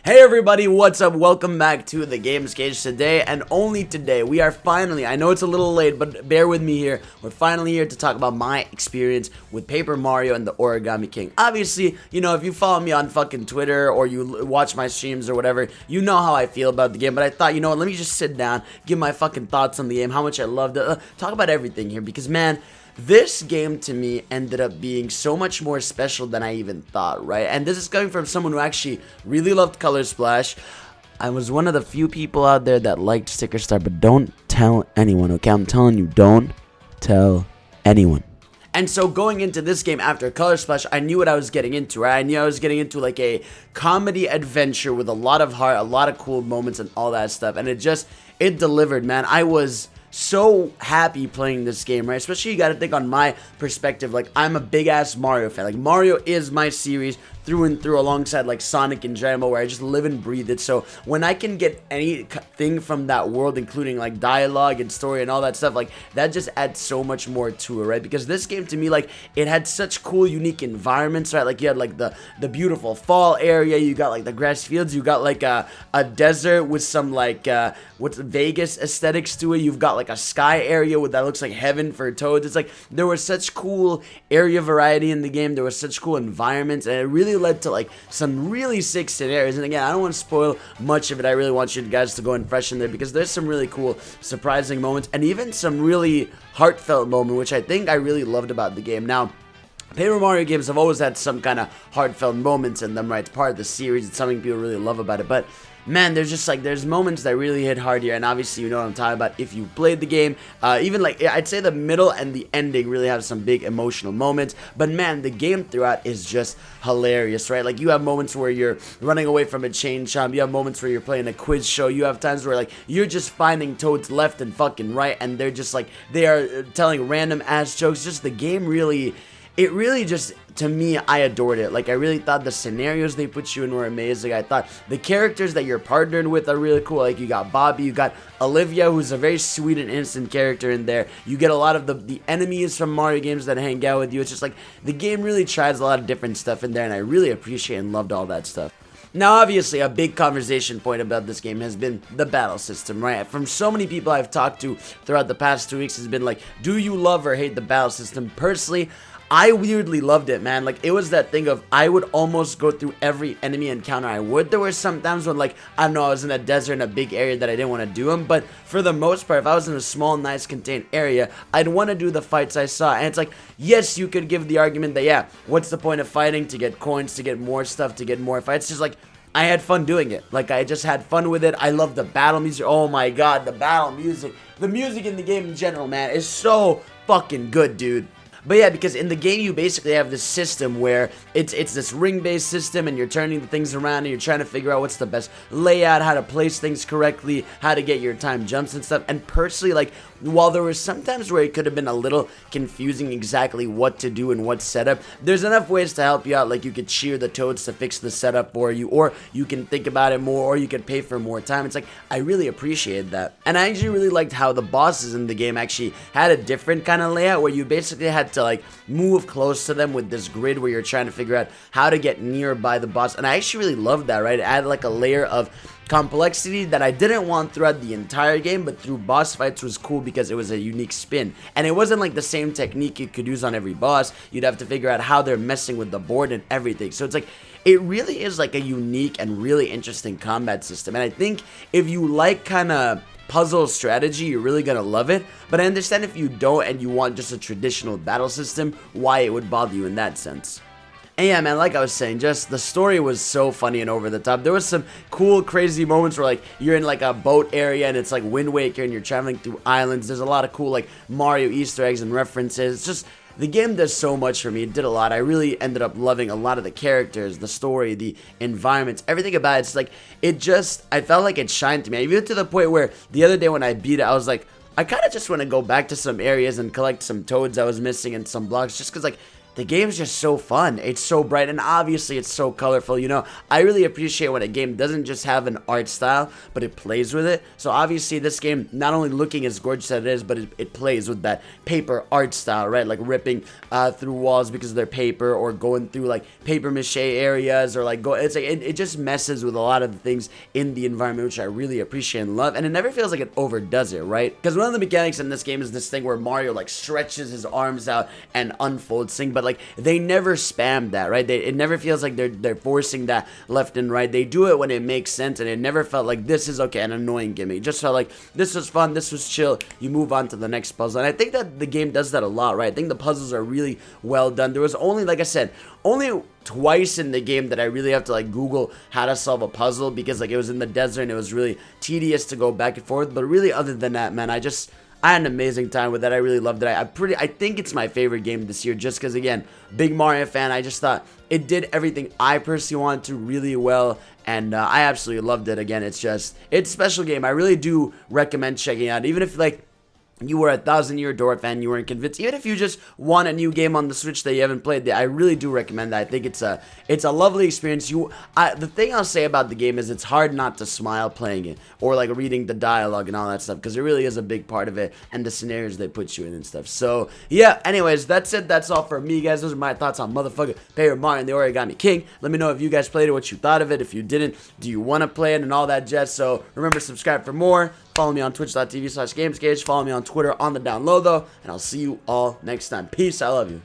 Hey everybody, what's up? Welcome back to the Games Cage. Today, and only today, we are finally, I know it's a little late, but bear with me here. We're finally here to talk about my experience with Paper Mario and the Origami King. Obviously, you know, if you follow me on fucking Twitter or you watch my streams or whatever, you know how I feel about the game. But I thought, you know what, let me just sit down, give my fucking thoughts on the game, how much I loved it, talk about everything here, because man, this game to me ended up being so much more special than I even thought, right? And this is coming from someone who actually really loved Color Splash. I was one of the few people out there that liked Sticker Star, but don't tell anyone, okay? I'm telling you, don't tell anyone. And so going into this game after Color Splash, I knew what I was getting into, right? I knew I was getting into like a comedy adventure with a lot of heart, a lot of cool moments and all that stuff. And it delivered, man. I was so happy playing this game, right? Especially you gotta think on my perspective, like I'm a big ass Mario fan. Like Mario is my series through and through, alongside like Sonic and Dragon Ball, where I just live and breathe it. So when I can get anything from that world, including like dialogue and story and all that stuff, like that just adds so much more to it, right? Because this game to me, like it had such cool, unique environments, right? Like you had like the beautiful fall area, you got like the grass fields, you got like a desert with some like what's Vegas aesthetics to it. You've got like a sky area with that looks like heaven for toads. It's like there was such cool area variety in the game. There was such cool environments, and it really led to like some really sick scenarios. And again, I don't want to spoil much of it. I really want you guys to go and fresh in there, because there's some really cool, surprising moments, and even some really heartfelt moment, which I think I really loved about the game. Now, Paper Mario games have always had some kind of heartfelt moments in them, right? It's part of the series. It's something people really love about it. But man, there's moments that really hit hard here, and obviously you know what I'm talking about if you played the game. Even like I'd say the middle and the ending really have some big emotional moments. But man, the game throughout is just hilarious, right? Like you have moments where you're running away from a chain chomp. You have moments where you're playing a quiz show. You have times where like you're just finding toads left and fucking right, and they're just like they are telling random ass jokes. Just the game really. It really just, to me, I adored it. Like, I really thought the scenarios they put you in were amazing. I thought the characters that you're partnered with are really cool. Like, you got Bobby, you got Olivia, who's a very sweet and innocent character in there. You get a lot of the enemies from Mario games that hang out with you. It's just like, the game really tries a lot of different stuff in there, and I really appreciate and loved all that stuff. Now, obviously, a big conversation point about this game has been the battle system, right? From so many people I've talked to throughout the past 2 weeks has been like, do you love or hate the battle system? Personally, I weirdly loved it, man. Like, it was that thing of, I would almost go through every enemy encounter I would. There were some times when, like, I don't know, I was in a desert in a big area that I didn't want to do them. But for the most part, if I was in a small, nice, contained area, I'd want to do the fights I saw. And it's like, yes, you could give the argument that, yeah, what's the point of fighting? To get coins, to get more stuff, to get more fights. Just like, I had fun doing it. Like, I just had fun with it. I love the battle music. Oh my god, the battle music. The music in the game in general, man, is so fucking good, dude. But yeah, because in the game you basically have this system where it's this ring-based system, and you're turning the things around and you're trying to figure out what's the best layout, how to place things correctly, how to get your time jumps and stuff. And personally, like, while there were some times where it could have been a little confusing exactly what to do and what setup, there's enough ways to help you out. Like, you could cheer the toads to fix the setup for you, or you can think about it more, or you can pay for more time. It's like, I really appreciated that. And I actually really liked how the bosses in the game actually had a different kind of layout, where you basically had to like move close to them with this grid, where you're trying to figure out how to get nearby the boss. And I actually really loved that, right? It added like a layer of complexity that I didn't want throughout the entire game, but through boss fights was cool because it was a unique spin. And it wasn't like the same technique you could use on every boss. You'd have to figure out how they're messing with the board and everything. So it's like, it really is like a unique and really interesting combat system. And I think if you like kind of puzzle strategy, you're really gonna love it. But I understand if you don't and you want just a traditional battle system, why it would bother you in that sense. And yeah, man, like I was saying, just the story was so funny and over the top. There was some cool, crazy moments where, like, you're in, like, a boat area and it's, like, Wind Waker and you're traveling through islands. There's a lot of cool, like, Mario Easter eggs and references. It's just, the game does so much for me. It did a lot. I really ended up loving a lot of the characters, the story, the environments, everything about it. It's, like, I felt like it shined to me. Even to the point where the other day when I beat it, I was like, I kind of just want to go back to some areas and collect some toads I was missing and some blocks, just because, like, the game's just so fun. It's so bright, and obviously it's so colorful. You know, I really appreciate when a game doesn't just have an art style, but it plays with it. So obviously this game, not only looking as gorgeous as it is, but it plays with that paper art style, right? Like ripping through walls because of their paper, or going through like paper mache areas, or like it's like it just messes with a lot of the things in the environment, which I really appreciate and love. And it never feels like it overdoes it, right? Because one of the mechanics in this game is this thing where Mario like stretches his arms out and unfolds things, but like they never spam that, right? It never feels like they're forcing that left and right. They do it when it makes sense, and it never felt like this is okay, an annoying gimmick. It just felt like this was fun, this was chill. You move on to the next puzzle, and I think that the game does that a lot, right? I think the puzzles are really well done. There was only, like I said, only twice in the game that I really have to like Google how to solve a puzzle, because like it was in the desert and it was really tedious to go back and forth. But really, other than that, man, I had an amazing time with that. I really loved it. I think it's my favorite game this year, just because, again, big Mario fan. I just thought it did everything I personally wanted to really well, and I absolutely loved it. Again, it's a special game. I really do recommend checking it out, even if like you were a 1,000-year Door fan, you weren't convinced. Even if you just want a new game on the Switch that you haven't played, I really do recommend that. I think it's a lovely experience. The thing I'll say about the game is it's hard not to smile playing it, or like reading the dialogue and all that stuff, because it really is a big part of it, and the scenarios they put you in and stuff. So yeah, anyways, that's it. That's all for me, guys. Those are my thoughts on motherfucking Paper Mario and the Origami King. Let me know if you guys played it, what you thought of it. If you didn't, do you want to play it, and all that jazz. So remember, subscribe for more. Follow me on twitch.tv/gamescage. Follow me on Twitter on the down low, though. And I'll see you all next time. Peace. I love you.